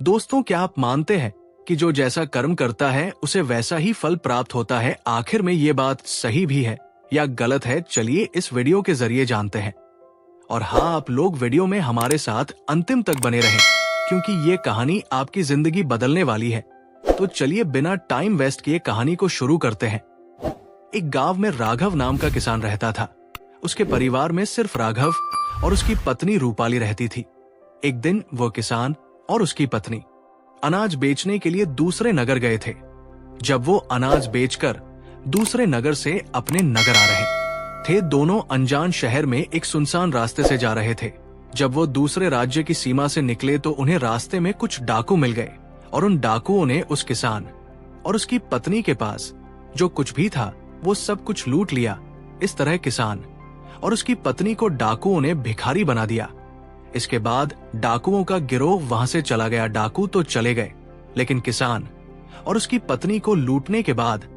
दोस्तों, क्या आप मानते हैं कि जो जैसा कर्म करता है उसे वैसा ही फल प्राप्त होता है? आखिर में ये बात सही भी है या गलत है? चलिए इस वीडियो के जरिए जानते हैं। और हाँ, आप लोग वीडियो में हमारे साथ अंतिम तक बने रहें, क्योंकि ये कहानी आपकी जिंदगी बदलने वाली है। तो चलिए बिना टाइम वेस्ट किए कहानी को शुरू करते हैं। एक गांव में राघव नाम का किसान रहता था। उसके परिवार में सिर्फ राघव और उसकी पत्नी रूपाली रहती थी। एक दिन वो किसान और उसकी पत्नी अनाज बेचने के लिए दूसरे नगर गए थे। जब वो अनाज बेचकर दूसरे नगर से अपने नगर आ रहे थे, दोनों अनजान शहर में एक सुनसान रास्ते से जा रहे थे। जब वो दूसरे राज्य की सीमा से निकले तो उन्हें रास्ते में कुछ डाकू मिल गए और उन डाकुओं ने उस किसान और उसकी पत्नी के पास जो कुछ भी था वो सब कुछ लूट लिया। इस तरह किसान और उसकी पत्नी को डाकुओं ने भिखारी बना दिया। इसके बाद डाकुओं का गिरोह वहां से चला गया। डाकू तो चले गए, लेकिन किसान और उसकी पत्नी को लूटने के बाद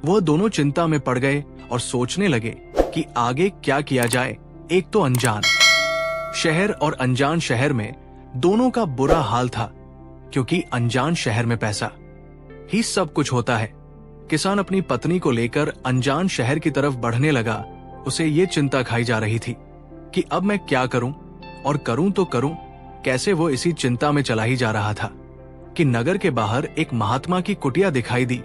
वह दोनों चिंता में पड़ गए और सोचने लगे कि आगे क्या किया जाए। एक तो अनजान शहर और अनजान शहर में दोनों का बुरा हाल था, क्योंकि अनजान शहर में पैसा ही सब कुछ होता है। किसान अपनी पत्नी को लेकर अनजान शहर की तरफ बढ़ने लगा। उसे ये चिंता खाई जा रही थी कि अब मैं क्या करूं और करूं तो करूं कैसे। वो इसी चिंता में चला ही जा रहा था कि नगर के बाहर एक महात्मा की कुटिया दिखाई दी।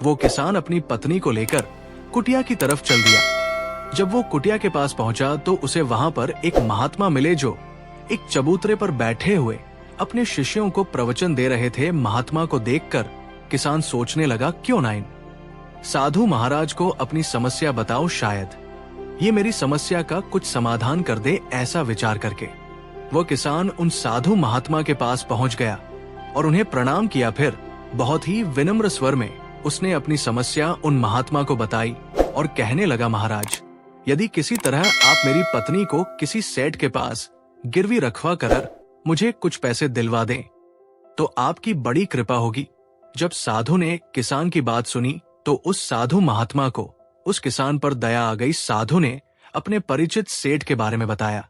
वो किसान अपनी पत्नी को लेकर कुटिया की तरफ चल दिया। जब वो कुटिया के पास पहुंचा तो उसे वहां पर एक महात्मा मिले जो एक चबूतरे पर बैठे हुए अपने शिष्यों को प्रवचन दे रहे थे। महात्मा को देखकर किसान सोचने लगा, क्यों ना इन साधु महाराज को अपनी समस्या बताओ, शायद ये मेरी समस्या का कुछ समाधान कर दे। ऐसा विचार करके वो किसान उन साधु महात्मा के पास पहुंच गया और उन्हें प्रणाम किया। फिर बहुत ही विनम्र स्वर में उसने अपनी समस्या उन महात्मा को बताई और कहने लगा, महाराज, यदि किसी तरह आप मेरी पत्नी को किसी सेठ के पास गिरवी रखवा कर मुझे कुछ पैसे दिलवा दें तो आपकी बड़ी कृपा होगी। जब साधु ने किसान की बात सुनी तो उस साधु महात्मा को उस किसान पर दया आ गई। साधु ने अपने परिचित सेठ के बारे में बताया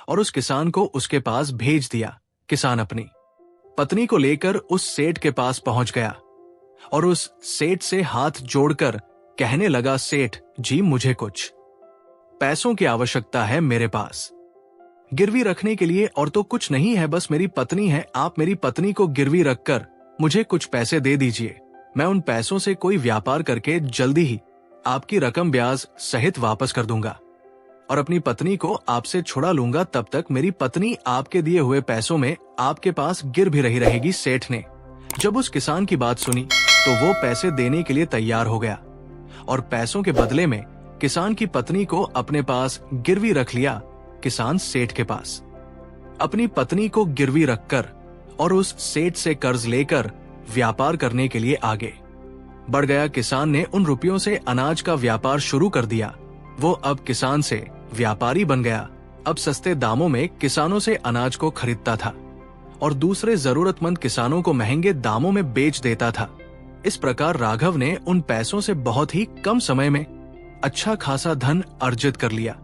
और उस किसान को उसके पास भेज दिया। किसान अपनी पत्नी को लेकर उस सेठ के पास पहुंच गया और उस सेठ से हाथ जोड़कर कहने लगा, सेठ जी, मुझे कुछ पैसों की आवश्यकता है मेरे पास गिरवी रखने के लिए, और तो कुछ नहीं है, बस मेरी पत्नी है। आप मेरी पत्नी को गिरवी रखकर मुझे कुछ पैसे दे दीजिए। मैं उन पैसों से कोई व्यापार करके जल्दी ही आपकी रकम ब्याज सहित वापस कर दूंगा और अपनी पत्नी को आपसे छुड़ा लूंगा। तब तक मेरी पत्नी आपके दिए हुए पैसों में आपके पास गिर भी रही रहेगी। सेठ ने जब उस किसान की बात सुनी तो वो पैसे देने के लिए तैयार हो गया और पैसों के बदले में किसान की पत्नी को अपने पास गिरवी रख लिया। किसान सेठ के पास अपनी पत्नी को गिरवी रखकर और उस सेठ से कर्ज लेकर व्यापार करने के लिए आगे बढ़ गया। किसान ने उन रुपयों से अनाज का व्यापार शुरू कर दिया। वो अब किसान से व्यापारी बन गया। अब सस्ते दामों में किसानों से अनाज को खरीदता था और दूसरे जरूरतमंद किसानों को महंगे दामों में बेच देता था। इस प्रकार राघव ने उन पैसों से बहुत ही कम समय में अच्छा खासा धन अर्जित कर लिया।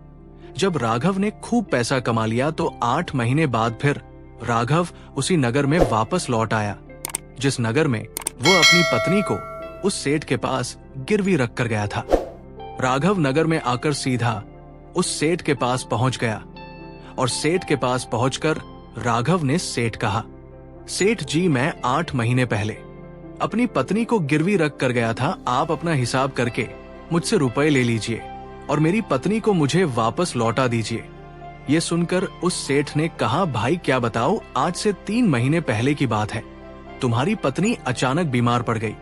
जब राघव ने खूब पैसा कमा लिया तो 8 महीने बाद फिर राघव उसी नगर में वापस लौट आया, जिस नगर में वो अपनी पत्नी को उस सेठ के पास गिरवी रख कर गया था। राघव नगर में आकर सीधा उस सेठ के पास पहुंच गया और सेठ के पास पहुंचकर राघव ने सेठ कहा, सेठ जी, मैं 8 महीने पहले अपनी पत्नी को गिरवी रख कर गया था। आप अपना हिसाब करके मुझसे रुपए ले लीजिए और मेरी पत्नी को मुझे वापस लौटा दीजिए। ये सुनकर उस सेठ ने कहा, भाई क्या बताओ, आज से 3 महीने पहले की बात है। तुम्हारी पत्नी अचानक बीमार पड़ गई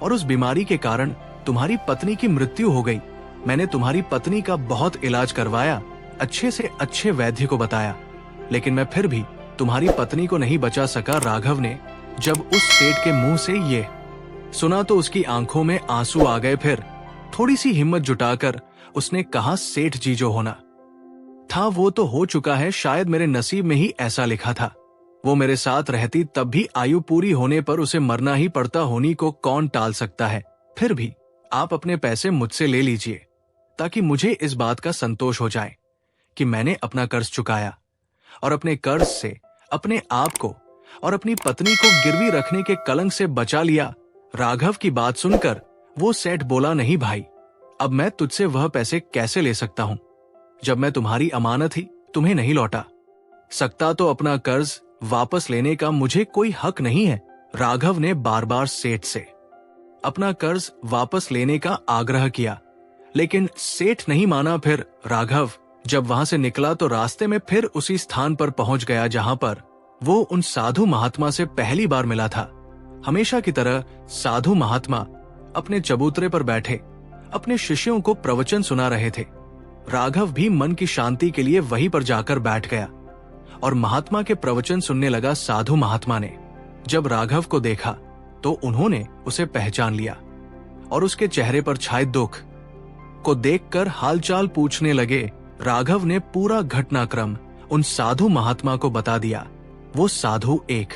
और उस बीमारी के कारण तुम्हारी पत्नी की मृत्यु हो गई। मैंने तुम्हारी पत्नी का बहुत इलाज करवाया, अच्छे से अच्छे वैद्य को बताया, लेकिन मैं फिर भी तुम्हारी पत्नी को नहीं बचा सका। राघव ने जब उस सेठ के मुंह से ये सुना तो उसकी आंखों में आंसू आ गए। फिर थोड़ी सी हिम्मत जुटाकर उसने कहा, सेठ जी, जो होना था वो तो हो चुका है। शायद मेरे नसीब में ही ऐसा लिखा था। वो मेरे साथ रहती तब भी आयु पूरी होने पर उसे मरना ही पड़ता। होनी को कौन टाल सकता है। फिर भी आप अपने पैसे मुझसे ले लीजिए ताकि मुझे इस बात का संतोष हो जाए कि मैंने अपना कर्ज चुकाया और अपने कर्ज से अपने आप को और अपनी पत्नी को गिरवी रखने के कलंक से बचा लिया। राघव की बात सुनकर वो सेठ बोला, नहीं भाई, अब मैं तुझसे वह पैसे कैसे ले सकता हूं जब मैं तुम्हारी अमानत ही तुम्हें नहीं लौटा सकता, तो अपना कर्ज वापस लेने का मुझे कोई हक नहीं है। राघव ने बार बार सेठ से अपना कर्ज वापस लेने का आग्रह किया, लेकिन सेठ नहीं माना। फिर राघव जब वहां से निकला तो रास्ते में फिर उसी स्थान पर पहुंच गया जहां पर वो उन साधु महात्मा से पहली बार मिला था। हमेशा की तरह साधु महात्मा अपने चबूतरे पर बैठे अपने शिष्यों को प्रवचन सुना रहे थे। राघव भी मन की शांति के लिए वहीं पर जाकर बैठ गया और महात्मा के प्रवचन सुनने लगा। साधु महात्मा ने जब राघव को देखा तो उन्होंने उसे पहचान लिया और उसके चेहरे पर छाए दुख को देखकर हालचाल पूछने लगे। राघव ने पूरा घटनाक्रम उन साधु महात्मा को बता दिया। वो साधु एक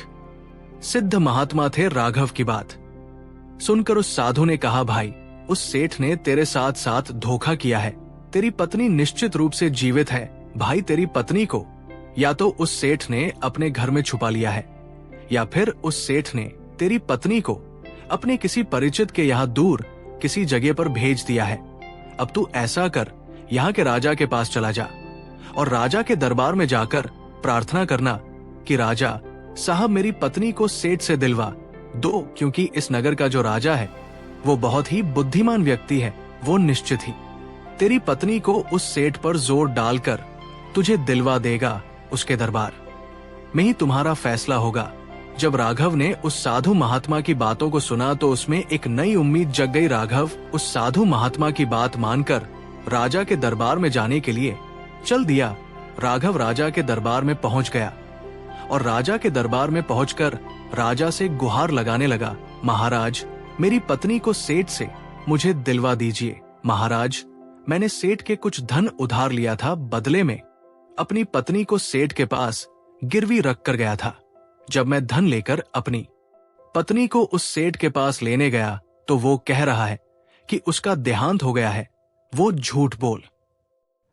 सिद्ध महात्मा थे। राघव की बात सुनकर उस साधु ने कहा, भाई, उस सेठ ने तेरे साथ साथ धोखा किया है। तेरी पत्नी निश्चित रूप से जीवित है। भाई, तेरी पत्नी को या तो उस सेठ ने अपने घर में छुपा लिया है या फिर उस सेठ ने तेरी पत्नी को अपने किसी परिचित के यहाँ दूर किसी जगह पर भेज दिया है। अब तू ऐसा कर, यहाँ के राजा के पास चला जा और राजा के दरबार में जाकर प्रार्थना करना कि राजा साहब, मेरी पत्नी को सेठ से दिलवा दो, क्योंकि इस नगर का जो राजा है वो बहुत ही बुद्धिमान व्यक्ति है। वो निश्चित ही तेरी पत्नी को उस सेठ पर जोर डालकर तुझे दिलवा देगा। उसके दरबार में ही तुम्हारा फैसला होगा। जब राघव ने उस साधु महात्मा की बातों को सुना तो उसमें एक नई उम्मीद जग गई। राघव उस साधु महात्मा की बात मानकर राजा के दरबार में जाने के लिए चल दिया। राघव राजा के दरबार में पहुंच गया और राजा के दरबार में पहुंचकर राजा से गुहार लगाने लगा, महाराज, मेरी पत्नी को सेठ से मुझे दिलवा दीजिए। महाराज, मैंने सेठ के कुछ धन उधार लिया था, बदले में अपनी पत्नी को सेठ के पास गिरवी रख कर गया था। जब मैं धन लेकर अपनी पत्नी को उस सेठ के पास लेने गया तो वो कह रहा है कि उसका देहांत हो गया है। वो झूठ बोल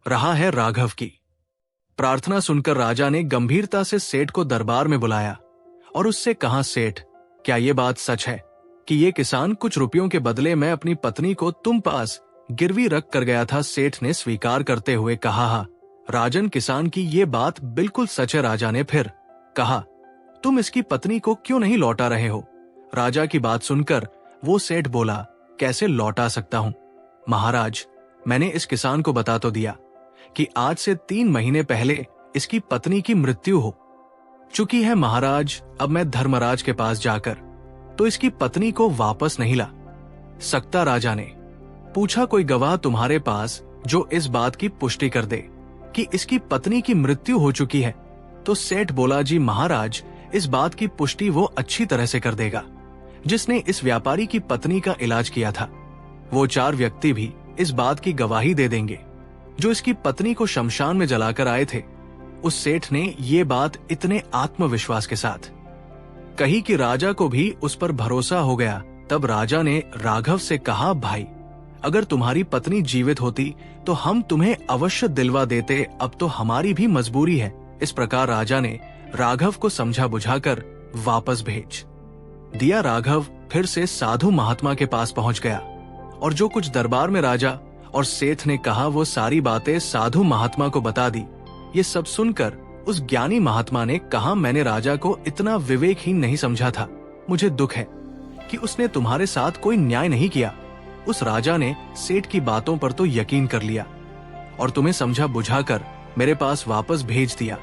रहा है। राघव की प्रार्थना सुनकर राजा ने गंभीरता से सेठ को दरबार में बुलाया और उससे कहा, सेठ, क्या ये बात सच है कि ये किसान कुछ रुपयों के बदले में अपनी पत्नी को तुम पास गिरवी रख कर गया था? सेठ ने स्वीकार करते हुए कहा, हाँ राजन, किसान की ये बात बिल्कुल सच है। राजा ने फिर कहा, तुम इसकी पत्नी को क्यों नहीं लौटा रहे हो? राजा की बात सुनकर वो सेठ बोला, कैसे लौटा सकता हूं महाराज, मैंने इस किसान को बता तो दिया कि आज से 3 महीने पहले इसकी पत्नी की मृत्यु हो चुकी है। महाराज, अब मैं धर्मराज के पास जाकर तो इसकी पत्नी को वापस नहीं ला सकता। राजा ने पूछा, कोई गवाह तुम्हारे पास जो इस बात की पुष्टि कर दे कि इसकी पत्नी की मृत्यु हो चुकी है? तो सेठ बोला, जी महाराज, इस बात की पुष्टि वो अच्छी तरह से कर देगा जिसने इस व्यापारी की पत्नी का इलाज किया था। वो 4 व्यक्ति भी इस बात की गवाही दे देंगे जो इसकी पत्नी को शमशान में जलाकर आए थे। उस सेठ ने ये बात इतने आत्मविश्वास के साथ कही कि राजा को भी उस पर भरोसा हो गया। तब राजा ने राघव से कहा, भाई, अगर तुम्हारी पत्नी जीवित होती तो हम तुम्हें अवश्य दिलवा देते, अब तो हमारी भी मजबूरी है। इस प्रकार राजा ने राघव को समझा बुझाकर वापस भेज दिया। राघव फिर से साधु महात्मा के पास पहुंच गया और जो कुछ दरबार में राजा और सेठ ने कहा वो सारी बातें साधु महात्मा को बता दी। ये सब सुनकर उस ज्ञानी महात्मा ने कहा, मैंने राजा को इतना विवेकहीन नहीं समझा था। मुझे दुख है कि उसने तुम्हारे साथ कोई न्याय नहीं किया। उस राजा ने सेठ की बातों पर तो यकीन कर लिया और तुम्हें समझा बुझाकर मेरे पास वापस भेज दिया।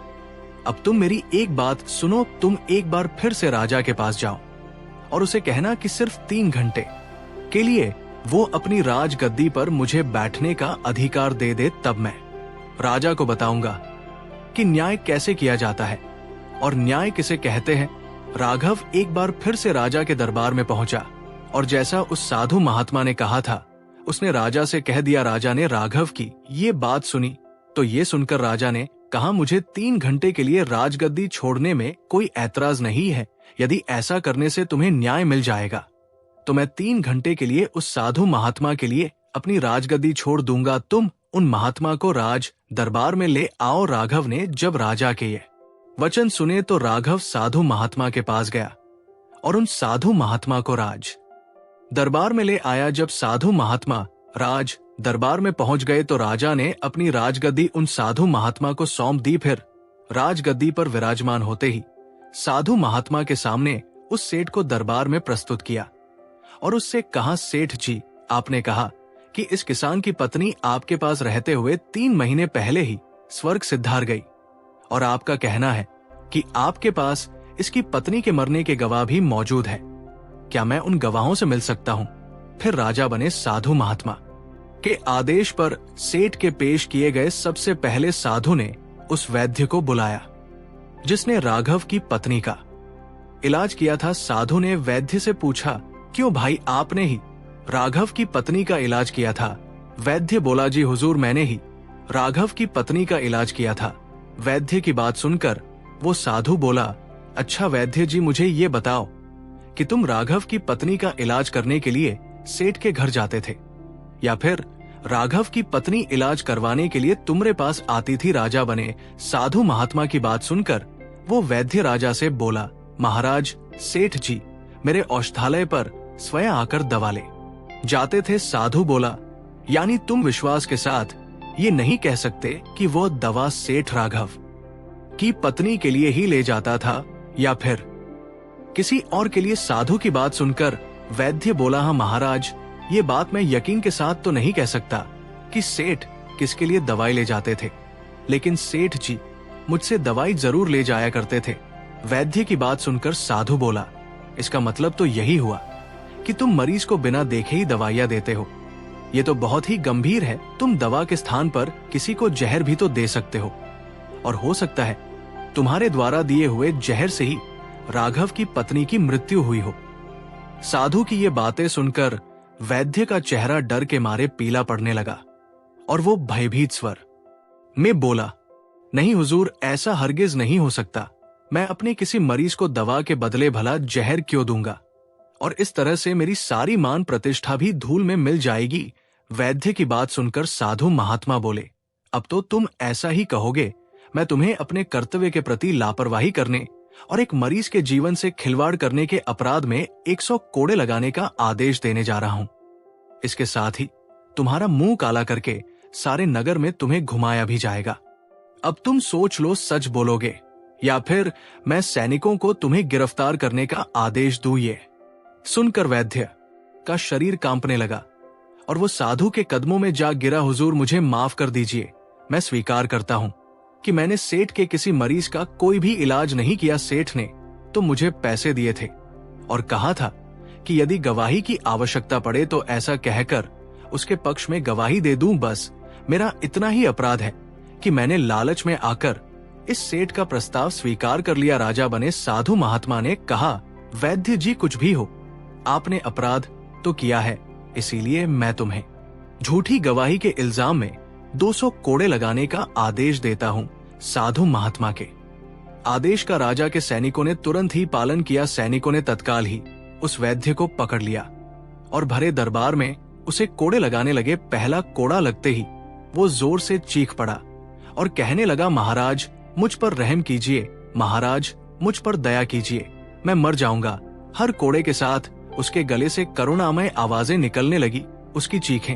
अब तुम मेरी एक बात सुनो, तुम एक बार फिर से राजा के पास जाओ और उसे कहना कि सिर्फ 3 घंटे के लिए वो अपनी राजगद्दी पर मुझे बैठने का अधिकार दे दे, तब मैं राजा को बताऊंगा कि न्याय कैसे किया जाता है और न्याय किसे कहते हैं। राघव एक बार फिर से राजा के दरबार में पहुंचा और जैसा उस साधु महात्मा ने कहा था उसने राजा से कह दिया। राजा ने राघव की ये बात सुनी तो ये सुनकर राजा ने कहा, मुझे 3 घंटे के लिए राजगद्दी छोड़ने में कोई ऐतराज नहीं है। यदि ऐसा करने से तुम्हें न्याय मिल जाएगा तो मैं 3 घंटे के लिए उस साधु महात्मा के लिए अपनी राजगद्दी छोड़ दूंगा। तुम उन महात्मा को राज दरबार में ले आओ। राघव ने जब राजा के ये वचन सुने तो राघव साधु महात्मा के पास गया और उन साधु महात्मा को राज दरबार में ले आया। जब साधु महात्मा राज दरबार में पहुंच गए तो राजा ने अपनी राजगद्दी उन साधु महात्मा को सौंप दी। फिर राजगद्दी पर विराजमान होते ही साधु महात्मा के सामने उस सेठ को दरबार में प्रस्तुत किया और उससे कहा, सेठ जी, आपने कहा कि इस किसान की पत्नी आपके पास रहते हुए 3 महीने पहले ही स्वर्ग सिद्धार गई और आपका कहना है कि आपके पास इसकी पत्नी के मरने के गवाह भी मौजूद है। क्या मैं उन गवाहों से मिल सकता हूं? फिर राजा बने साधु महात्मा के आदेश पर सेठ के पेश किए गए सबसे पहले साधु ने उस वैद्य को बुलाया जिसने राघव की पत्नी का इलाज किया था। साधु ने वैद्य से पूछा, क्यों भाई, आपने ही राघव की पत्नी का इलाज किया था? वैद्य बोला, जी हुजूर, मैंने ही राघव की पत्नी का इलाज किया था। वैद्य की बात सुनकर वो साधु बोला, अच्छा वैद्य जी, मुझे ये बताओ कि तुम राघव की पत्नी का इलाज करने के लिए सेठ के घर जाते थे या फिर राघव की पत्नी इलाज करवाने के लिए तुम्हारे पास आती थी? राजा बने साधु महात्मा की बात सुनकर वो वैद्य राजा से बोला, महाराज, सेठ जी मेरे औषधालय पर स्वयं आकर दवा ले जाते थे। साधु बोला, यानी तुम विश्वास के साथ ये नहीं कह सकते कि वो दवा सेठ राघव की पत्नी के लिए ही ले जाता था या फिर किसी और के लिए? साधु की बात सुनकर वैद्य बोला, हाँ महाराज, ये बात मैं यकीन के साथ तो नहीं कह सकता कि सेठ किसके लिए दवाई ले जाते थे, लेकिन सेठ जी मुझसे दवाई जरूर ले जाया करते थे। वैद्य की बात सुनकर साधु बोला, इसका मतलब तो यही हुआ कि तुम मरीज को बिना देखे ही दवाइयां देते हो। ये तो बहुत ही गंभीर है। तुम दवा के स्थान पर किसी को जहर भी तो दे सकते हो और हो सकता है तुम्हारे द्वारा दिए हुए जहर से ही राघव की पत्नी की मृत्यु हुई हो। साधु की ये बातें सुनकर वैद्य का चेहरा डर के मारे पीला पड़ने लगा और वो भयभीत स्वर में बोला, नहीं हुजूर, ऐसा हरगिज नहीं हो सकता। मैं अपने किसी मरीज को दवा के बदले भला जहर क्यों दूंगा, और इस तरह से मेरी सारी मान प्रतिष्ठा भी धूल में मिल जाएगी। वैद्य की बात सुनकर साधु महात्मा बोले, अब तो तुम ऐसा ही कहोगे। मैं तुम्हें अपने कर्तव्य के प्रति लापरवाही करने और एक मरीज के जीवन से खिलवाड़ करने के अपराध में 100 कोड़े लगाने का आदेश देने जा रहा हूं। इसके साथ ही तुम्हारा मुंह काला करके सारे नगर में तुम्हें घुमाया भी जाएगा। अब तुम सोच लो, सच बोलोगे या फिर मैं सैनिकों को तुम्हें गिरफ्तार करने का आदेश दूं। ये सुनकर वैद्य का शरीर कांपने लगा और वो साधु के कदमों में जा गिरा, हुजूर, मुझे माफ कर दीजिए। मैं स्वीकार करता हूं कि मैंने सेठ के किसी मरीज का कोई भी इलाज नहीं किया। सेठ ने तो मुझे पैसे दिए थे और कहा था कि यदि गवाही की आवश्यकता पड़े तो ऐसा कहकर उसके पक्ष में गवाही दे दूं। बस मेरा इतना ही अपराध है कि मैंने लालच में आकर इस सेठ का प्रस्ताव स्वीकार कर लिया। राजा बने साधु महात्मा ने कहा, वैद्य जी, कुछ भी हो, आपने अपराध तो किया है, इसीलिए मैं तुम्हें झूठी गवाही के इल्जाम में 200 कोड़े लगाने का आदेश देता हूं। साधु महात्मा के आदेश का राजा के सैनिकों ने तुरंत ही पालन किया। सैनिकों ने तत्काल ही उस वैद्य को पकड़ लिया और भरे दरबार में उसे कोड़े लगाने लगे। पहला कोड़ा लगते ही वो जोर से चीख पड़ा और कहने लगा, महाराज, मुझ पर रहम कीजिए, महाराज, मुझ पर दया कीजिए, मैं मर जाऊंगा। हर कोड़े के साथ उसके गले से करुणामय आवाजें निकलने लगी, उसकी चीखें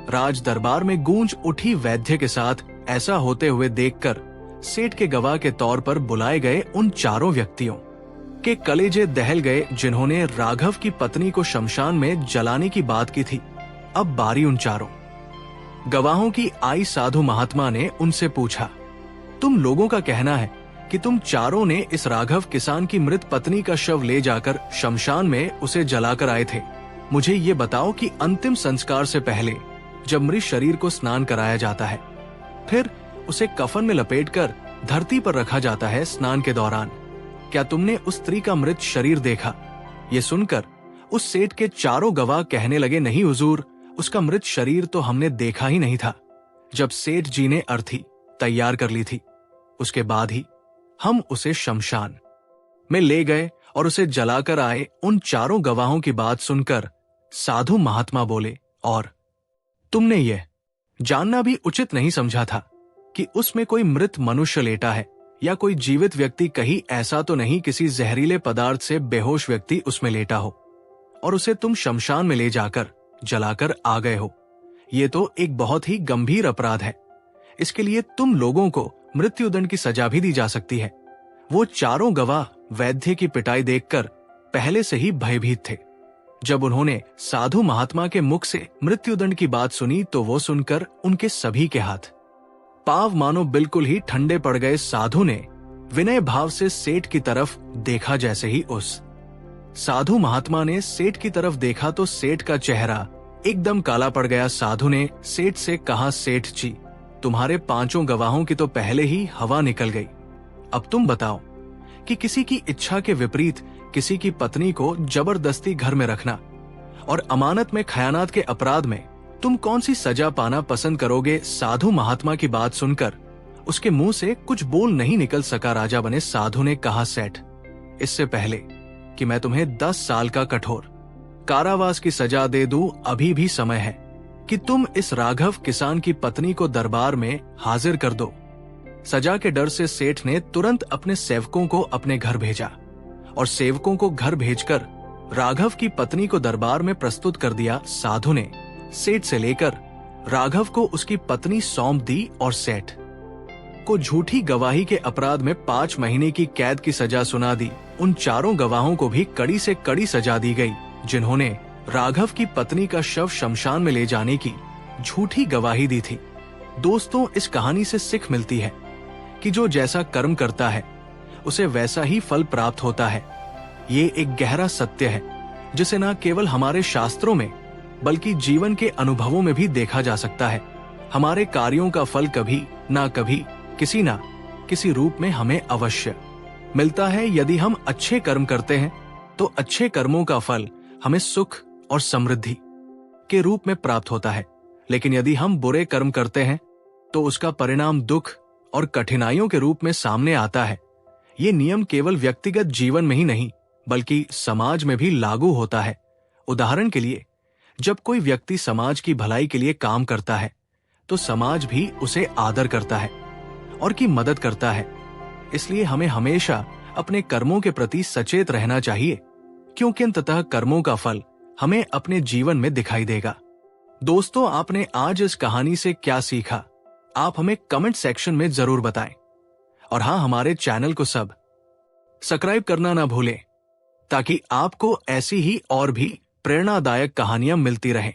राज दरबार में गूंज उठी। वैद्य के साथ ऐसा होते हुए देखकर सेठ के गवाह के तौर पर बुलाए गए उन चारों व्यक्तियों के कलेजे दहल गए जिन्होंने राघव की पत्नी को शमशान में जलाने की बात की थी। अब बारी उन चारों गवाहों की आई। साधु महात्मा ने उनसे पूछा, तुम लोगों का कहना है कि तुम चारों ने इस राघव किसान की मृत पत्नी का शव ले जाकर शमशान में उसे जलाकर आए थे। मुझे ये बताओ कि अंतिम संस्कार से पहले जब मृत शरीर को स्नान कराया जाता है, फिर उसे कफन में लपेटकर धरती पर रखा जाता है, स्नान के दौरान क्या तुमने उस स्त्री का मृत शरीर देखा? ये सुनकर उस सेठ के चारों गवाह कहने लगे, नहीं हुजूर, उसका मृत शरीर तो हमने देखा ही नहीं था। जब सेठ जी ने अर्थी तैयार कर ली थी, उसके बाद ही हम उसे शमशान में ले गए और उसे जलाकर आए। उन चारों गवाहों की बात सुनकर साधु महात्मा बोले, और तुमने ये जानना भी उचित नहीं समझा था कि उसमें कोई मृत मनुष्य लेटा है या कोई जीवित व्यक्ति, कहीं ऐसा तो नहीं किसी जहरीले पदार्थ से बेहोश व्यक्ति उसमें लेटा हो और उसे तुम शमशान में ले जाकर जलाकर आ गए हो। ये तो एक बहुत ही गंभीर अपराध है। इसके लिए तुम लोगों को मृत्युदंड की सजा भी दी जा सकती है। वो चारों गवाह वैद्य की पिटाई देखकर पहले से ही भयभीत थे। जब उन्होंने साधु महात्मा के मुख से मृत्युदंड की बात सुनी तो वो सुनकर उनके सभी के हाथ पांव मानो बिल्कुल ही ठंडे पड़ गए। साधु ने विनय भाव से सेठ की तरफ देखा। जैसे ही उस साधु महात्मा ने सेठ की तरफ देखा तो सेठ का चेहरा एकदम काला पड़ गया। साधु ने सेठ से कहा, सेठ जी, तुम्हारे 5 गवाहों की तो पहले ही हवा निकल गई। अब तुम बताओ कि किसी की इच्छा के विपरीत किसी की पत्नी को जबरदस्ती घर में रखना और अमानत में खयानात के अपराध में तुम कौन सी सजा पाना पसंद करोगे? साधु महात्मा की बात सुनकर उसके मुंह से कुछ बोल नहीं निकल सका। राजा बने साधु ने कहा, सेठ, इससे पहले कि मैं तुम्हें 10 साल का कठोर कारावास की सजा दे दूं, अभी भी समय है कि तुम इस राघव किसान की पत्नी को दरबार में हाजिर कर दो। सजा के डर से सेठ ने तुरंत अपने सेवकों को अपने घर भेजा और सेवकों को घर भेजकर राघव की पत्नी को दरबार में प्रस्तुत कर दिया। साधु ने सेठ से लेकर राघव को उसकी पत्नी सौंप दी और सेठ को झूठी गवाही के अपराध में 5 महीने की कैद की सजा सुना दी। उन चारों गवाहों को भी कड़ी से कड़ी सजा दी गई जिन्होंने राघव की पत्नी का शव शमशान में ले जाने की झूठी गवाही दी थी। दोस्तों, इस कहानी से सीख मिलती है कि जो जैसा कर्म करता है उसे वैसा ही फल प्राप्त होता है। ये एक गहरा सत्य है जिसे न केवल हमारे शास्त्रों में बल्कि जीवन के अनुभवों में भी देखा जा सकता है। हमारे कार्यों का फल कभी ना कभी किसी ना किसी रूप में हमें अवश्य मिलता है। यदि हम अच्छे कर्म करते हैं तो अच्छे कर्मों का फल हमें सुख और समृद्धि के रूप में प्राप्त होता है, लेकिन यदि हम बुरे कर्म करते हैं तो उसका परिणाम दुख और कठिनाइयों के रूप में सामने आता है। ये नियम केवल व्यक्तिगत जीवन में ही नहीं बल्कि समाज में भी लागू होता है। उदाहरण के लिए, जब कोई व्यक्ति समाज की भलाई के लिए काम करता है तो समाज भी उसे आदर करता है और की मदद करता है। इसलिए हमें हमेशा अपने कर्मों के प्रति सचेत रहना चाहिए, क्योंकि अंततः कर्मों का फल हमें अपने जीवन में दिखाई देगा। दोस्तों, आपने आज इस कहानी से क्या सीखा? आप हमें कमेंट सेक्शन में जरूर बताएं और हाँ, हमारे चैनल को सब्सक्राइब करना ना भूलें ताकि आपको ऐसी ही और भी प्रेरणादायक कहानियां मिलती रहें।